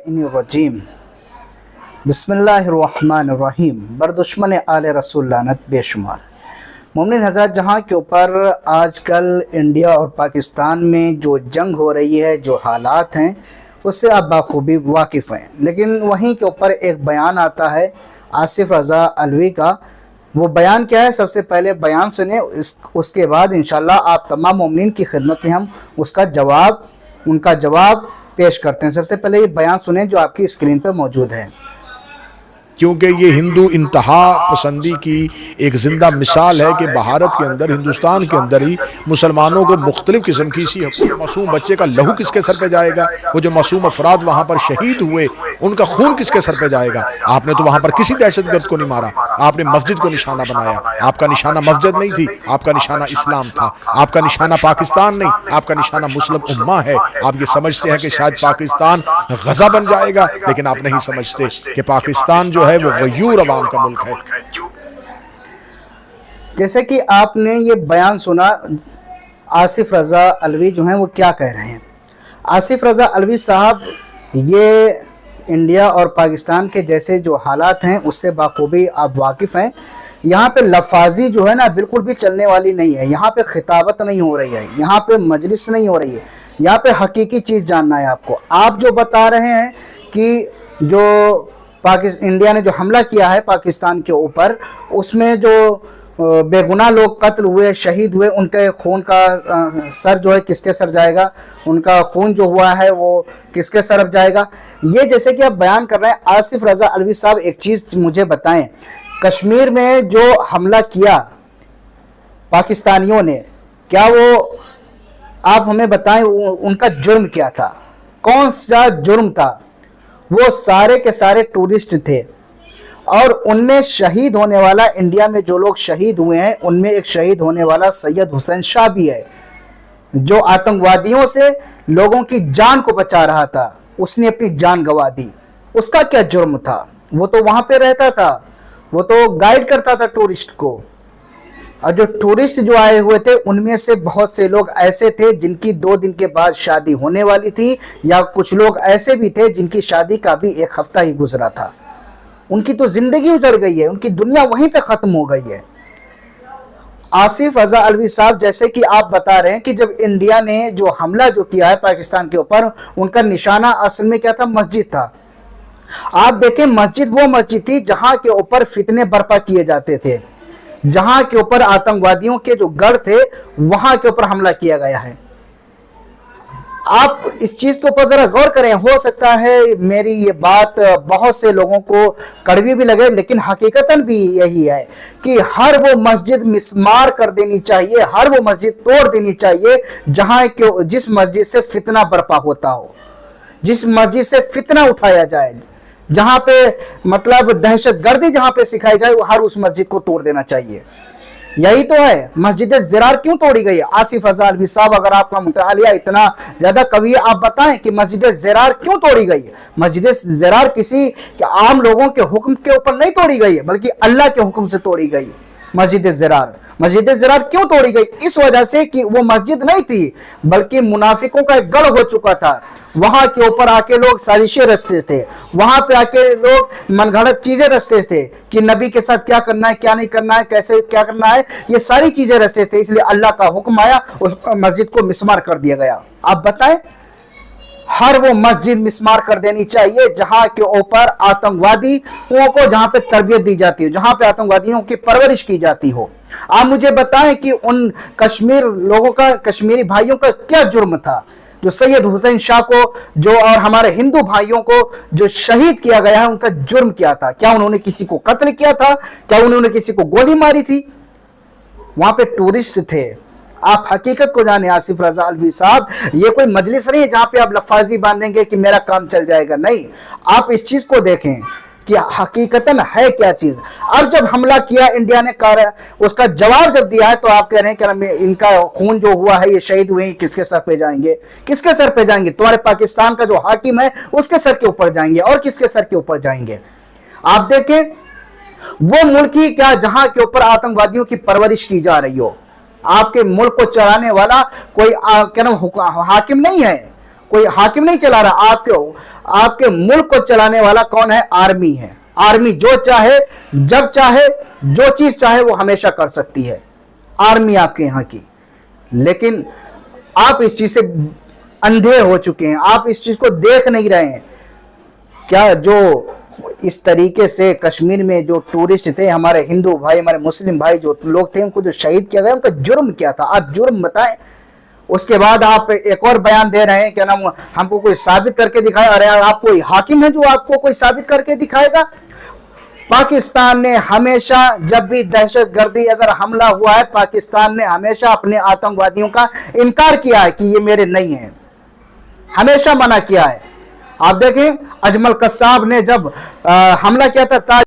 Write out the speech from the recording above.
रजीम बिस्मिल्लाहिर्रहमानिर्रहीम। बरदुश्मन आले रसूल लानत बेशुमार। मोमिन हज़रात, जहाँ के ऊपर आजकल इंडिया और पाकिस्तान में जो जंग हो रही है, जो हालात हैं, उससे आप बाखूबी वाकिफ़ हैं, लेकिन वहीं के ऊपर एक बयान आता है आसिफ रज़ा अलवी का। वो बयान क्या है, सबसे पहले बयान सुने, उसके बाद इंशाअल्लाह आप तमाम मोमिनीन की खिदमत में हम उनका जवाब पेश करते हैं। सबसे पहले ये बयान सुने जो आपकी स्क्रीन पर मौजूद है। क्योंकि ये हिंदू इंतहा पसंदी की एक ज़िंदा मिसाल है कि भारत के अंदर, हिंदुस्तान के अंदर ही मुसलमानों को मुख्तलिफ़ किस्म की सी मासूम बच्चे का लहू किसके सर पे जाएगा? वो जो मासूम अफराद वहाँ पर शहीद हुए, उनका खून किसके सर पे जाएगा? आपने तो वहाँ पर किसी दहशतगर्द को नहीं मारा, आपने मस्जिद को निशाना बनाया। आपका निशाना मस्जिद नहीं थी, आपका निशाना इस्लाम था। आपका निशाना पाकिस्तान नहीं, आपका निशाना मुस्लिम उम्मा है। आप ये समझते हैं कि शायद पाकिस्तान गज़ा बन जाएगा, लेकिन आप नहीं समझते कि पाकिस्तान जो है वो गयूर अवाम का मुल्क है। जैसे कि आपने ये बयान सुना, आसिफ रज़ा अलवी जो हैं वो क्या कह रहे हैं। आसिफ रज़ा अलवी साहब ये इंडिया और पाकिस्तान के जैसे जो हालात हैं उससे बाखूबी आप वाकिफ़ हैं। यहाँ पे लफाजी जो है ना बिल्कुल भी चलने वाली नहीं है। यहाँ पे खिताबत नहीं हो रही है, यहाँ पे मजलिस नहीं हो रही है, यहाँ पे हकीकी चीज़ जानना है आपको। आप जो बता रहे हैं कि जो इंडिया ने जो हमला किया है पाकिस्तान के ऊपर, उसमें जो बेगुनाह लोग कत्ल हुए, शहीद हुए, उनके खून का सर जो है किसके सर जाएगा? उनका खून जो हुआ है वो किसके सर अब जाएगा? ये जैसे कि आप बयान कर रहे हैं। आसिफ रज़ा अलवी साहब, एक चीज़ मुझे बताएं, कश्मीर में जो हमला किया पाकिस्तानियों ने, क्या वो आप हमें बताएं उनका जुर्म क्या था? कौन सा जुर्म था? वो सारे के सारे टूरिस्ट थे और उनमें शहीद होने वाला, इंडिया में जो लोग शहीद हुए हैं उनमें एक शहीद होने वाला सैयद हुसैन शाह भी है, जो आतंकवादियों से लोगों की जान को बचा रहा था। उसने अपनी जान गंवा दी। उसका क्या जुर्म था? वो तो वहाँ पे रहता था, वो तो गाइड करता था टूरिस्ट को। और जो टूरिस्ट जो आए हुए थे उनमें से बहुत से लोग ऐसे थे जिनकी 2 दिन के बाद शादी होने वाली थी, या कुछ लोग ऐसे भी थे जिनकी शादी का भी 1 हफ्ता ही गुजरा था। उनकी तो जिंदगी उजड़ गई है, उनकी दुनिया वहीं पे ख़त्म हो गई है। आसिफ रज़ा अलवी साहब, जैसे कि आप बता रहे हैं कि जब इंडिया ने जो हमला जो किया है पाकिस्तान के ऊपर, उनका निशाना असल में क्या था? मस्जिद था। आप देखें, मस्जिद वो मस्जिद थी जहाँ के ऊपर फितने बर्पा किए जाते थे, जहां के ऊपर आतंकवादियों के जो गढ़ थे वहां के ऊपर हमला किया गया है। आप इस चीज के ऊपर जरा गौर करें। हो सकता है मेरी ये बात बहुत से लोगों को कड़वी भी लगे, लेकिन हकीकतन भी यही है कि हर वो मस्जिद मिस्मार कर देनी चाहिए, हर वो मस्जिद तोड़ देनी चाहिए जिस मस्जिद से फितना बर्पा होता हो, जिस मस्जिद से फितना उठाया जाए, जहां पे मतलब दहशत गर्दी जहां पे सिखाई जाए, हर उस मस्जिद को तोड़ देना चाहिए। यही तो है। मस्जिद ज़िरार क्यों तोड़ी गई है? आसिफ रज़ा अलवी साहब, अगर आपका मुतालिया इतना ज्यादा कवि है, आप बताएं कि मस्जिद ज़िरार क्यों तोड़ी गई है? मस्जिद ज़िरार किसी आम लोगों के हुक्म के ऊपर नहीं तोड़ी गई है, बल्कि अल्लाह के हुक्म से तोड़ी गई। मस्जिद ज़िरार क्यों तोड़ी गई? इस वजह से कि वो मस्जिद नहीं थी, बल्कि मुनाफिकों का एक गढ़ हो चुका था। वहां के ऊपर आके लोग साजिशें रचते थे, वहां पे आके लोग मनगढ़ंत चीजें रचते थे कि नबी के साथ क्या करना है, क्या नहीं करना है, कैसे क्या करना है, ये सारी चीजें रचते थे। इसलिए अल्लाह का हुक्म आया, उस मस्जिद को मिस्मार कर दिया गया। आप बताएं, हर वो मस्जिद मिस्मार कर देनी चाहिए जहां के ऊपर आतंकवादियों को, जहां पे तरबियत दी जाती हो, जहां पे आतंकवादियों की परवरिश की जाती हो। आप मुझे बताएं कि उन कश्मीर लोगों का, कश्मीरी भाइयों का क्या जुर्म था? जो सैयद हुसैन शाह को जो और हमारे हिंदू भाइयों को जो शहीद किया गया है, उनका जुर्म क्या था? क्या उन्होंने किसी को कत्ल किया था? क्या उन्होंने किसी को गोली मारी थी? वहां पे टूरिस्ट थे। आप हकीकत को जाने आसिफ रज़ा अलवी साहब, ये कोई मजलिस नहीं है जहां पे आप लफाजी बांधेंगे कि मेरा काम चल जाएगा। नहीं, आप इस चीज को देखें कि हकीकतन है क्या चीज। अब जब हमला किया इंडिया ने, उसका जवाब जब दिया है, तो आप कह रहे हैं कि इनका खून जो हुआ है, ये शहीद हुए हैं, किसके सर पे जाएंगे? किसके सर पे जाएंगे? तुम्हारे पाकिस्तान का जो हाकिम है उसके सर के ऊपर जाएंगे। और किसके सर के ऊपर जाएंगे? आप देखें, वो मुल्क ही क्या जहां के ऊपर आतंकवादियों की परवरिश की जा रही हो। आपके मुल्क को चलाने वाला कोई क्या नाम हाकिम नहीं है, کوئی حاکم نہیں چلا رہا، آپ کے ملک کو چلانے والا کون ہے؟ آرمی ہے۔ آرمی جو چاہے جب چاہے جو چیز چاہے وہ ہمیشہ کر سکتی ہے، آرمی آپ کے یہاں کی۔ لیکن آپ اس چیز سے اندھے ہو چکے ہیں، آپ اس چیز کو دیکھ نہیں رہے ہیں۔ کیا جو اس طریقے سے کشمیر میں جو ٹورسٹ تھے، ہمارے ہندو بھائی، ہمارے مسلم بھائی جو لوگ تھے، ان کو جو شہید کیا گیا، ان کا جرم کیا تھا؟ آپ جرم بتائیں۔ اس کے بعد آپ ایک اور بیان دے رہے ہیں کہ ہم کو کوئی ثابت کر کے دکھائے۔ ارے آپ کوئی حاکم ہے جو آپ کو کوئی ثابت کر کے دکھائے گا؟ پاکستان نے ہمیشہ جب بھی دہشت گردی اگر حملہ ہوا ہے، پاکستان نے ہمیشہ اپنے آتنکوادیوں کا انکار کیا ہے کہ یہ میرے نہیں ہیں، ہمیشہ منع کیا ہے۔ آپ دیکھیں اجمل قصاب نے جب حملہ کیا تھا